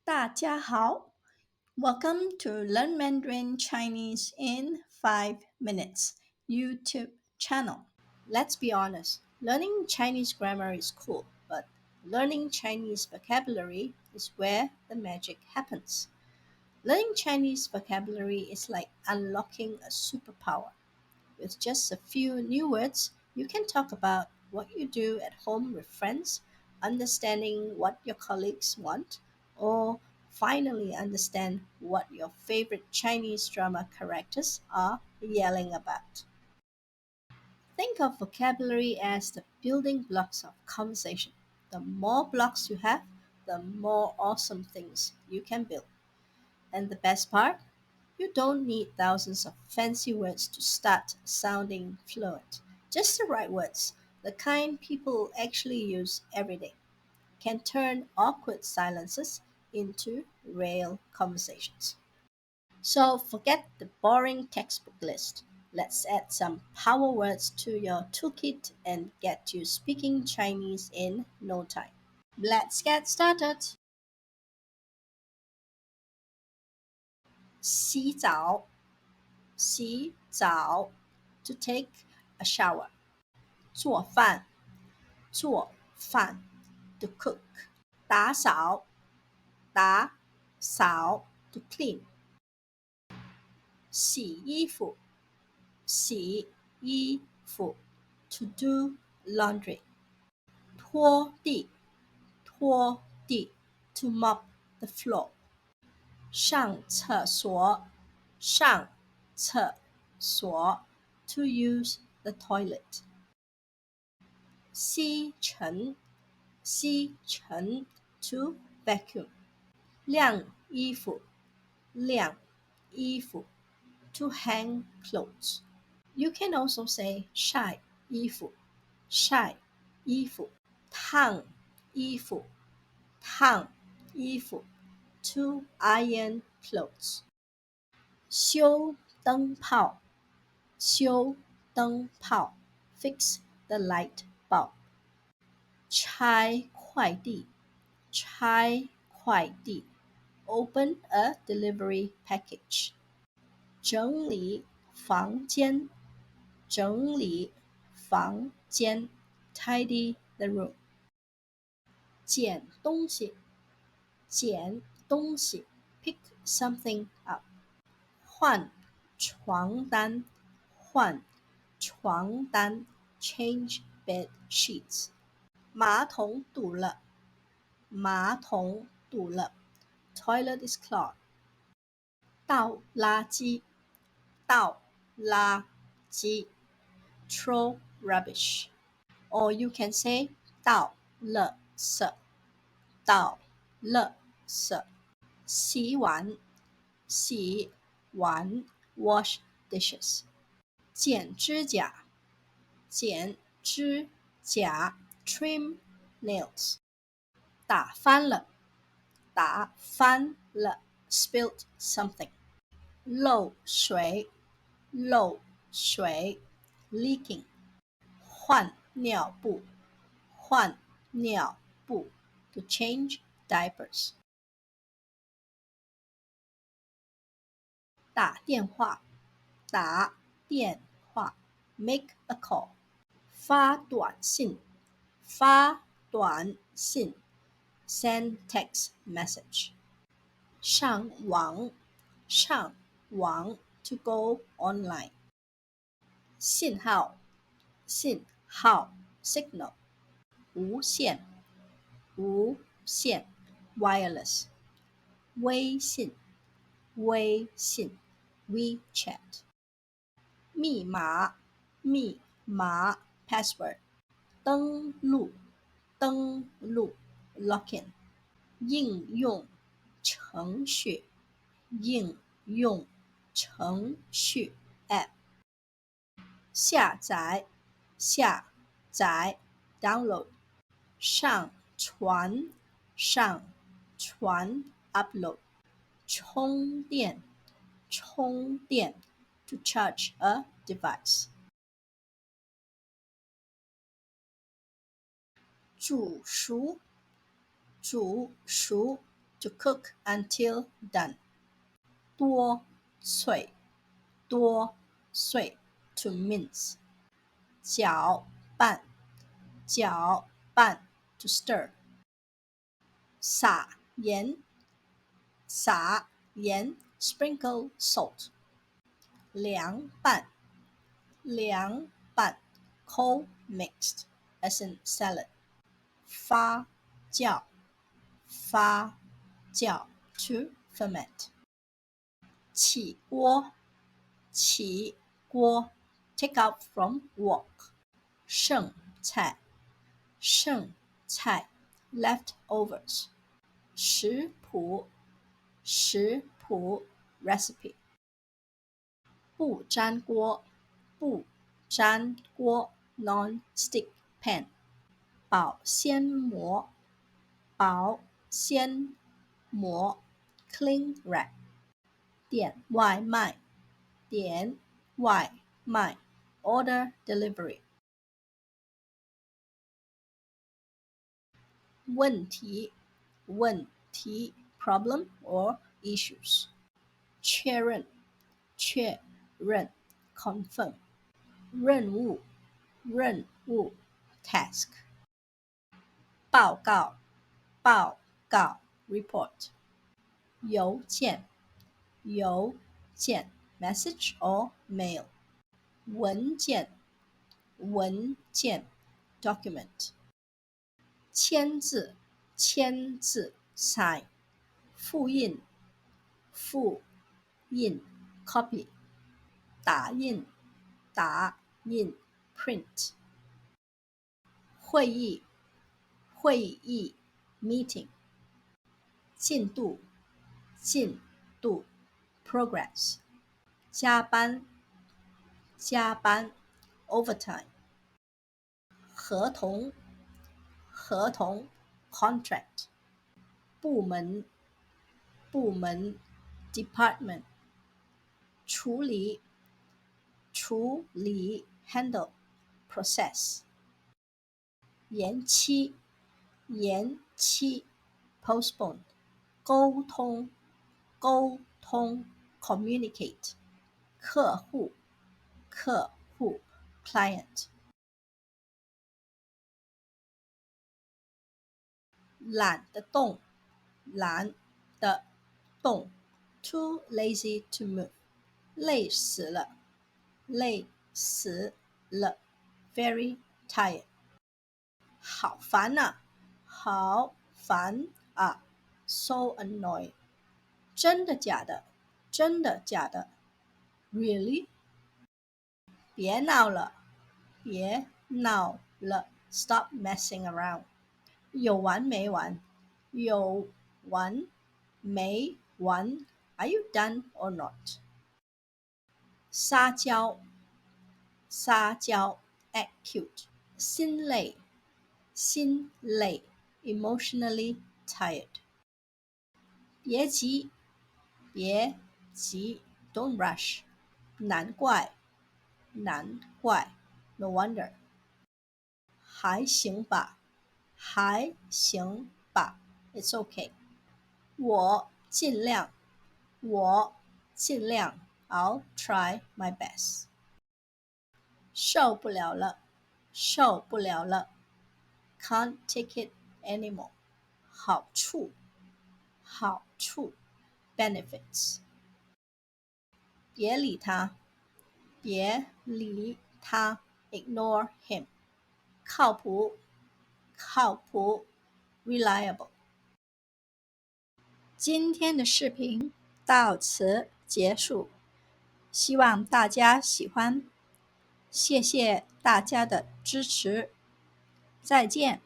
大家好. Welcome to Learn Mandarin Chinese in 5 minutes YouTube channel. Let's be honest, learning Chinese grammar is cool, but learning Chinese vocabulary is where the magic happens. Learning Chinese vocabulary is like unlocking a superpower. With just a few new words, you can talk about what you do at home with friends, understanding what your colleagues want, or finally understand what your favorite Chinese drama characters are yelling about. Think of vocabulary as the building blocks of conversation. The more blocks you have, the more awesome things you can build. And the best part? You don't need thousands of fancy words to start sounding fluent. Just the right words, the kind people actually use every day, can turn awkward silences into real conversations. So forget the boring textbook list. Let's add some power words to your toolkit and get you speaking Chinese in no time. Let's get started. 洗澡,洗澡 to take a shower. 做饭,做饭 to cook. 打扫,打扫 to clean. 洗衣服,洗衣服 to do laundry. 拖地,拖地 to mop the floor. 上厕所,上厕所 to use the toilet. 吸尘,吸尘 to vacuum. 晾衣服,晾衣服 to hang clothes. You can also say 晒衣服,晒衣服 烫衣服,烫衣服 to iron clothes. 修灯泡,修灯泡 fix the light bulb. 拆快递,拆快递 open a delivery package. 整理房间,整理房间 tidy the room. 捡东西,捡东西 pick something up. 换床单,换床单 change bed sheets. 马桶堵了,马桶堵了 toilet is clogged. 倒垃圾,倒垃圾 throw rubbish. Or you can say 倒垃圾,倒垃圾. 洗碗,洗碗 wash dishes. 剪指甲,剪指甲 trim nails. 打翻了,打翻了 spilled something. 漏水,漏水 leaking. 换尿布,换尿布 to change diapers. 打电话,打电话 make a call. 发短信,发短信 send text message. 上网,上网 to go online. 信号,信号 signal. 无线,无线 wireless. 微信,微信 WeChat. 密码,密码 password. 登录,登录 login. 应用程序,应用程序 app. 下载,下载 download. 上传,上传 upload. 充电,充电 to charge a device. 煮熟,煮熟 to cook until done. 多脆，多碎 to mince. 搅拌，搅拌 to stir. 撒盐，撒盐 sprinkle salt. 凉拌，凉拌 cold mixed as in salad. 发酵，发酵 to ferment. 起锅，起锅 take out from wok. 剩菜，剩菜 leftovers. 食谱，食谱 recipe. 不粘锅，不粘锅 non-stick pan. 保鲜膜，保鲜膜 cling wrap. 点外卖，点外卖 order delivery. 问题，问题 problem or issues. 确认，确认 confirm. 任务，任务 task. 报告，报告 report. 邮件，邮件 message or mail. 文件，文件 document. 签字，签字 sign. 复印，复印 copy. 打印，打印 print. 会议，会议 meeting. 进度，进度 progress. 加班，加班 overtime. 合同，合同 contract. 部门，部门 department. 处理，处理 handle process. 延期，延期 postpone. 沟通，沟通 communicate. 客户，客户 client. 懒得动，懒得动 too lazy to move. 累死了，累死了 very tired. 好烦啊，好烦啊 so annoying. 真的假的，真的假的 really. 别闹了，别闹了 stop messing around. 有完没完，有完没完 Are you done or not? 撒娇，撒娇 act cute. 心累，心累 emotionally tired. 别急，别急 don't rush. 难怪，难怪 no wonder. 还行吧，还行吧 it's okay. 我尽量，我尽量 I'll try my best. 受不了了，受不了了 can't take it anymore. 好处，好处 benefits. 别理他，别理他 ignore him. 靠谱，靠谱 reliable. 今天的视频到此结束，希望大家喜欢，谢谢大家的支持，再见。